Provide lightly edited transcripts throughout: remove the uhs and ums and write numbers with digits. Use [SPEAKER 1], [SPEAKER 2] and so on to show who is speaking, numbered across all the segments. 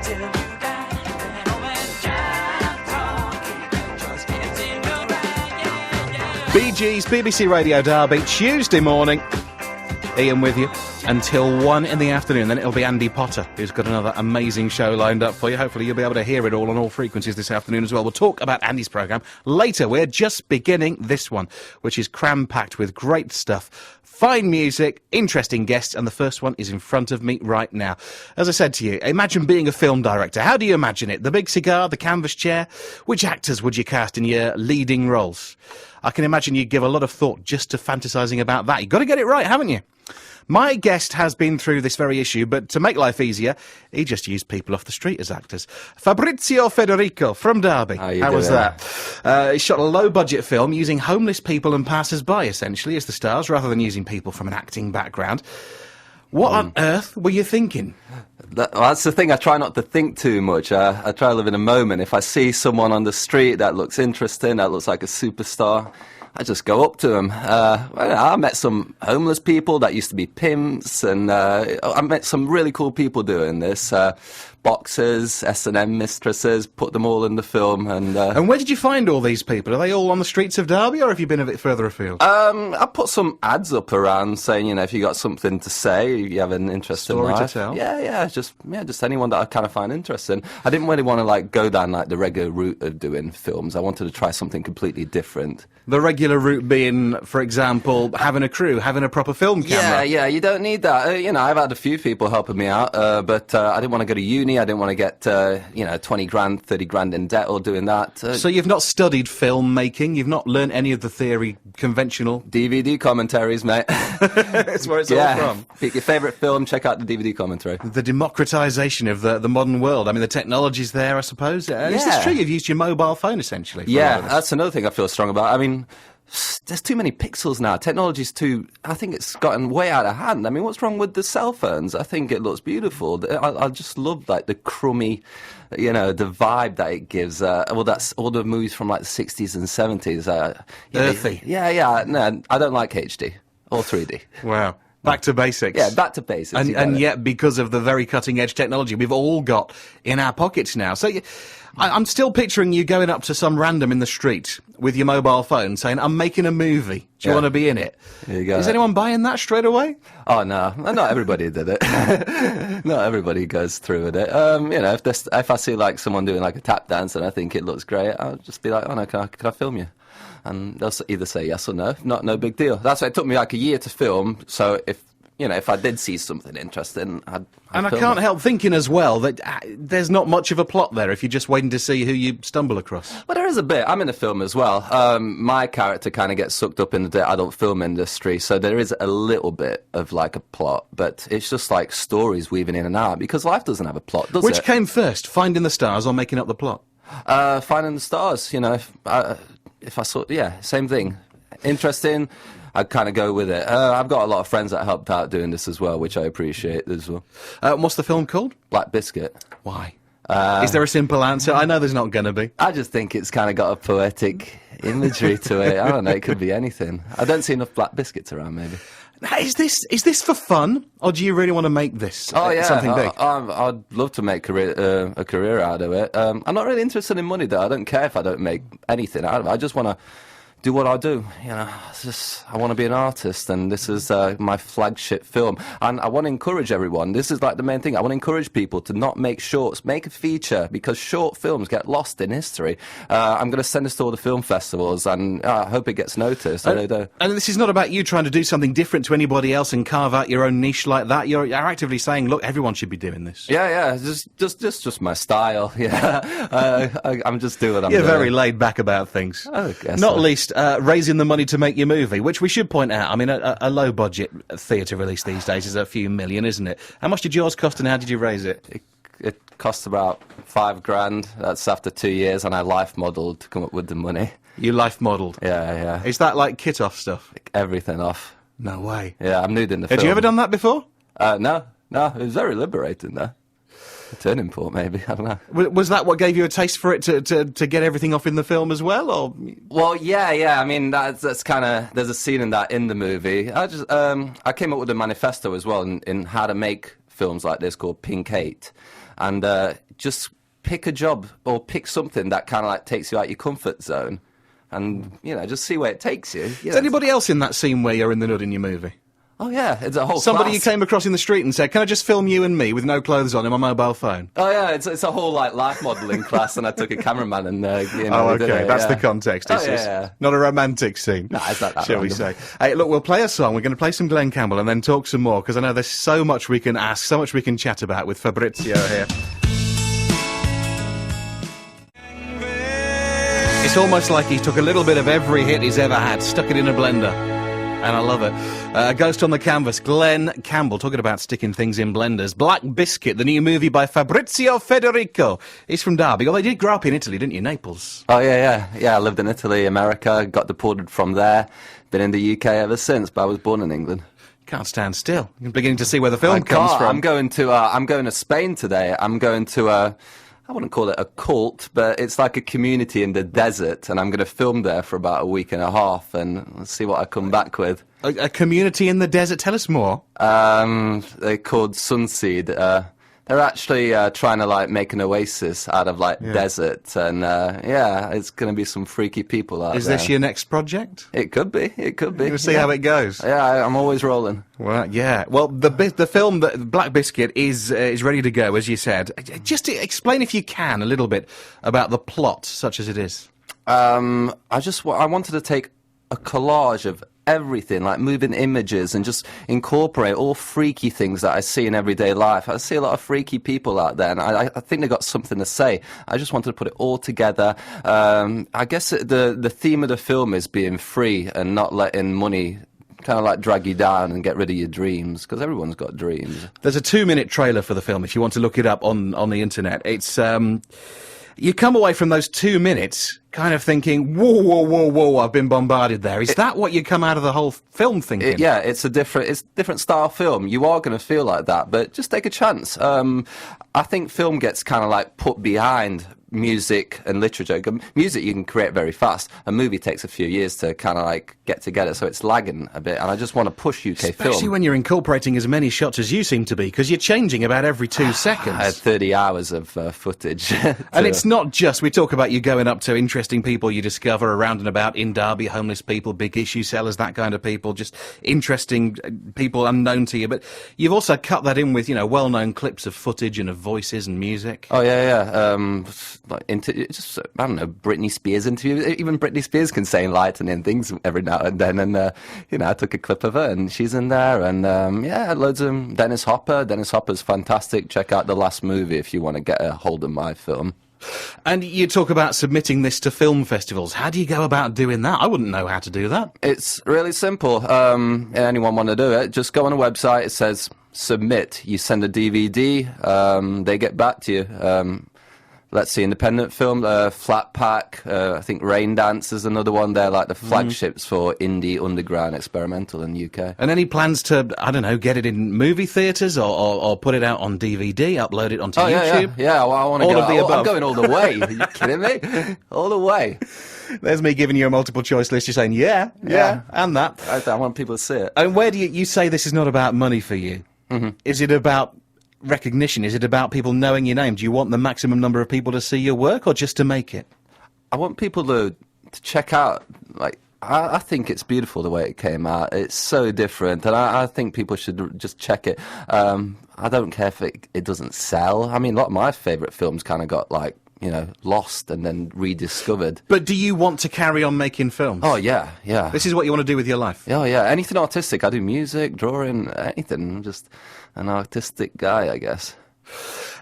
[SPEAKER 1] till you die. And oh man, just talking, just getting around, yeah.
[SPEAKER 2] Bee Gees, BBC Radio Derby, Tuesday morning. Ian with you until 1 in the afternoon. Then it'll be Andy Potter, who's got another amazing show lined up for you. Hopefully you'll be able to hear it all on all frequencies this afternoon as well. We'll talk about Andy's programme later. We're just beginning this one, which is cram-packed with great stuff. Fine music, interesting guests, and the first one is in front of me right now. As I said to you, imagine being a film director. How do you imagine it? The big cigar, the canvas chair? Which actors would you cast in your leading roles? I can imagine you'd give a lot of thought just to fantasising about that. You've got to get it right, haven't you? My guest has been through this very issue, but to make life easier, he just used people off the street as actors. Fabrizio Federico from Derby. How was that? He shot a low-budget film using homeless people and passers-by, essentially, as the stars, rather than using people from an acting background. What on earth were you thinking?
[SPEAKER 3] That's the thing, I try not to think too much. I try to live in a moment. If I see someone on the street that looks interesting, that looks like a superstar, I just go up to them. I met some homeless people that used to be pimps, and I met some really cool people doing this. Boxers, S&M mistresses, put them all in the film. And
[SPEAKER 2] where did you find all these people? Are they all on the streets of Derby, or have you been a bit further afield?
[SPEAKER 3] I put some ads up around saying, you know, if you got something to say, you have an interesting
[SPEAKER 2] Story
[SPEAKER 3] life.
[SPEAKER 2] to tell.
[SPEAKER 3] Just anyone that I kind of find interesting. I didn't really want to like go down like the regular route of doing films. I wanted to try something completely different.
[SPEAKER 2] The regular route being, for example, having a crew, having a proper film camera.
[SPEAKER 3] Yeah, you don't need that. I've had a few people helping me out, but I didn't want to go to uni. I didn't want to get, 20 grand, 30 grand in debt or doing that.
[SPEAKER 2] So you've not studied filmmaking? You've not learnt any of the theory, conventional?
[SPEAKER 3] DVD commentaries, mate.
[SPEAKER 2] That's where it's all from.
[SPEAKER 3] Pick your favourite film, check out the DVD commentary.
[SPEAKER 2] The democratisation of the modern world. I mean, the technology's there, I suppose. Is this true? You've used your mobile phone, essentially.
[SPEAKER 3] Yeah, that's another thing I feel strong about. I mean, there's too many pixels now. Technology's I think it's gotten way out of hand. I mean, what's wrong with the cell phones? I think it looks beautiful. I just love, like, the crummy, the vibe that it gives. That's all the movies from, like, the 60s and 70s.
[SPEAKER 2] Earthy.
[SPEAKER 3] Yeah. No, I don't like HD or 3D.
[SPEAKER 2] Wow. Back to basics.
[SPEAKER 3] Yeah, back to basics.
[SPEAKER 2] And yet, because of the very cutting-edge technology we've all got in our pockets now. So I'm still picturing you going up to some random in the street with your mobile phone saying, I'm making a movie. Do you want to be in it?
[SPEAKER 3] There you go.
[SPEAKER 2] Is anyone buying that straight away?
[SPEAKER 3] Oh, no. Not everybody did it. Not everybody goes through with it. If I see, like, someone doing, like, a tap dance and I think it looks great, I'll just be like, oh, no, can I film you? And they'll either say yes or no. If not, no big deal. That's why it took me like a year to film. So if I did see something interesting, I'd
[SPEAKER 2] and I can't help thinking as well that there's not much of a plot there if you're just waiting to see who you stumble across.
[SPEAKER 3] Well, there is a bit. I'm in the film as well. My character kind of gets sucked up into the adult film industry, so there is a little bit of like a plot, but it's just like stories weaving in and out because life doesn't have a plot, does it?
[SPEAKER 2] Which came first, finding the stars or making up the plot?
[SPEAKER 3] Finding the stars, if I saw, same thing. Interesting, I'd kind of go with it. I've got a lot of friends that helped out doing this as well, which I appreciate as well.
[SPEAKER 2] What's the film called?
[SPEAKER 3] Black Biscuit.
[SPEAKER 2] Why? Is there a simple answer? I know there's not going to be.
[SPEAKER 3] I just think it's kind of got a poetic imagery to it. I don't know, it could be anything. I don't see enough black biscuits around, maybe.
[SPEAKER 2] Is this for fun, or do you really want to make this something big?
[SPEAKER 3] I'd love to make a career out of it. I'm not really interested in money, though. I don't care if I don't make anything out of it. I just want to do what I do. I want to be an artist, and this is my flagship film. And I want to encourage everyone. This is like the main thing. I want to encourage people to not make shorts, make a feature, because short films get lost in history. I'm going to send this to all the film festivals, and I hope it gets noticed.
[SPEAKER 2] And this is not about you trying to do something different to anybody else and carve out your own niche like that. You're actively saying, look, everyone should be doing this.
[SPEAKER 3] Yeah, just my style. Yeah, I'm just doing what I'm doing.
[SPEAKER 2] You're very laid back about things.
[SPEAKER 3] I guess
[SPEAKER 2] not
[SPEAKER 3] so.
[SPEAKER 2] least raising the money to make your movie, which we should point out. I mean, a low-budget theatre release these days is a few million, isn't it? How much did yours cost, and how did you raise it?
[SPEAKER 3] It cost about $5,000. That's after 2 years, and I life modelled to come up with the money.
[SPEAKER 2] You life modelled?
[SPEAKER 3] Yeah.
[SPEAKER 2] Is that like kit-off stuff?
[SPEAKER 3] Everything off.
[SPEAKER 2] No way.
[SPEAKER 3] Yeah, I'm nude in the film.
[SPEAKER 2] Had you ever done that before?
[SPEAKER 3] No. It was very liberating, though. A turning point, maybe. I don't know.
[SPEAKER 2] Was that what gave you a taste for it, to get everything off in the film as well, or?
[SPEAKER 3] Well, yeah. I mean, that's kind of, there's a scene in that in the movie. I came up with a manifesto as well in how to make films like this called Pink 8, and just pick a job or pick something that kind of like takes you out your comfort zone, and just see where it takes you.
[SPEAKER 2] Is anybody else in that scene where you're in the nud in your movie?
[SPEAKER 3] Oh yeah, it's a whole
[SPEAKER 2] Somebody
[SPEAKER 3] class.
[SPEAKER 2] you came across in the street and said, "Can I just film you and me with no clothes on in my mobile phone?"
[SPEAKER 3] Oh yeah, it's a whole like life modelling class, and I took a cameraman and
[SPEAKER 2] Oh,
[SPEAKER 3] we did
[SPEAKER 2] okay,
[SPEAKER 3] it,
[SPEAKER 2] that's
[SPEAKER 3] yeah.
[SPEAKER 2] the context.
[SPEAKER 3] Oh,
[SPEAKER 2] It's
[SPEAKER 3] yeah.
[SPEAKER 2] not a romantic scene.
[SPEAKER 3] No, it's not that
[SPEAKER 2] shall we
[SPEAKER 3] random.
[SPEAKER 2] say? Hey, look, we'll play a song. We're going to play some Glenn Campbell and then talk some more, because I know there's so much we can ask, so much we can chat about with Fabrizio here. It's almost like he took a little bit of every hit he's ever had, stuck it in a blender. And I love it. Ghost on the Canvas, Glenn Campbell, talking about sticking things in blenders. Black Biscuit, the new movie by Fabrizio Federico. He's from Derby. Although you did grow up in Italy, didn't you? Naples.
[SPEAKER 3] Oh yeah. I lived in Italy, America, got deported from there. Been in the UK ever since, but I was born in England.
[SPEAKER 2] Can't stand still. You're beginning to see where the film comes from.
[SPEAKER 3] I'm going to Spain today. I'm going to I wouldn't call it a cult, but it's like a community in the desert, and I'm going to film there for about a week and a half, and let's see what I come back with.
[SPEAKER 2] A community in the desert? Tell us more.
[SPEAKER 3] They're called Sunseed. They're actually trying to like make an oasis out of like desert, and it's going to be some freaky people out
[SPEAKER 2] Is
[SPEAKER 3] there.
[SPEAKER 2] this your next project?
[SPEAKER 3] It could be. It could be.
[SPEAKER 2] We'll see how it goes.
[SPEAKER 3] Yeah, I'm always rolling.
[SPEAKER 2] Well, yeah. Well, the film, Black Biscuit, is ready to go, as you said. Just explain, if you can, a little bit about the plot, such as it is.
[SPEAKER 3] I wanted to take a collage of everything, like moving images, and just incorporate all freaky things that I see in everyday life. I see a lot of freaky people out there, and I think they got something to say. I just wanted to put it all together. I guess the theme of the film is being free and not letting money kind of like drag you down and get rid of your dreams, because everyone's got dreams.
[SPEAKER 2] There's a 2-minute trailer for the film, if you want to look it up on the internet. It's you come away from those 2 minutes kind of thinking, whoa, I've been bombarded there. Is that what you come out of the whole film thinking?
[SPEAKER 3] It's a different style film. You are going to feel like that, but just take a chance. I think film gets kind of like put behind music and literature. Music you can create very fast. A movie takes a few years to kind of like get together, so it's lagging a bit, and I just want to push UK film.
[SPEAKER 2] Especially when you're incorporating as many shots as you seem to be, because you're changing about every 2 seconds.
[SPEAKER 3] I had 30 hours of footage.
[SPEAKER 2] And it's not just, we talk about you going up to interesting people you discover around and about in Derby, homeless people, big issue sellers, that kind of people, just interesting people unknown to you, but you've also cut that in with, well-known clips of footage and of voices and music.
[SPEAKER 3] Oh yeah. Like just I don't know, Britney Spears interviews. Even Britney Spears can say enlightening things every now and then. And I took a clip of her, and she's in there. And loads of Dennis Hopper. Dennis Hopper's fantastic. Check out The Last Movie if you want to get a hold of my film.
[SPEAKER 2] And you talk about submitting this to film festivals. How do you go about doing that? I wouldn't know how to do that.
[SPEAKER 3] It's really simple. Anyone want to do it, just go on a website. It says submit. You send a DVD. They get back to you. Let's see, independent film, Flat Pack, I think Rain Dance is another one. They're like the flagships for indie, underground, experimental in the UK.
[SPEAKER 2] And any plans to, I don't know, get it in movie theatres or put it out on DVD, upload it onto YouTube?
[SPEAKER 3] Yeah, well, I want to
[SPEAKER 2] All
[SPEAKER 3] go.
[SPEAKER 2] of the above.
[SPEAKER 3] I'm going all the way. Are you kidding me? All the way.
[SPEAKER 2] There's me giving you a multiple choice list. You're saying, yeah, and that.
[SPEAKER 3] I want people to see it.
[SPEAKER 2] And where do you say this is not about money for you? Mm-hmm. Is it about recognition? Is it about people knowing your name? Do you want the maximum number of people to see your work, or just to make it?
[SPEAKER 3] I want people to check out, like, I think it's beautiful the way it came out. It's so different, and I think people should just check it. I don't care if it doesn't sell. I mean, a lot of my favourite films kind of got, like, lost and then rediscovered.
[SPEAKER 2] But do you want to carry on making films?
[SPEAKER 3] Oh, yeah.
[SPEAKER 2] This is what you want to do with your life?
[SPEAKER 3] Oh, yeah. Anything artistic. I do music, drawing, anything. I'm just an artistic guy, I guess.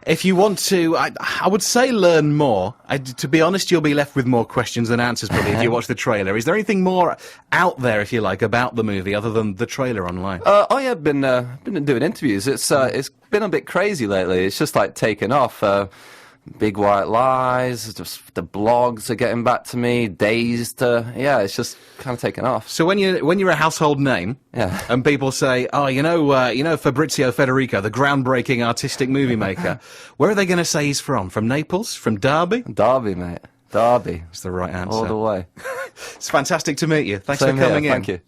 [SPEAKER 2] If you want to, I would say learn more. To be honest, you'll be left with more questions than answers probably if you watch the trailer. Is there anything more out there, if you like, about the movie other than the trailer online?
[SPEAKER 3] I've been doing interviews. It's been a bit crazy lately. It's just like taken off. Big White Lies, just the blogs are getting back to me, Dazed, it's just kind of taken off.
[SPEAKER 2] So when you're a household name, and people say, Fabrizio Federico, the groundbreaking artistic movie maker, where are they going to say he's from? From Naples? From Derby?
[SPEAKER 3] Derby, mate. Derby.
[SPEAKER 2] That's the right answer.
[SPEAKER 3] All the way.
[SPEAKER 2] It's fantastic to meet you. Thanks
[SPEAKER 3] Same
[SPEAKER 2] for coming
[SPEAKER 3] here.
[SPEAKER 2] in.
[SPEAKER 3] Thank you.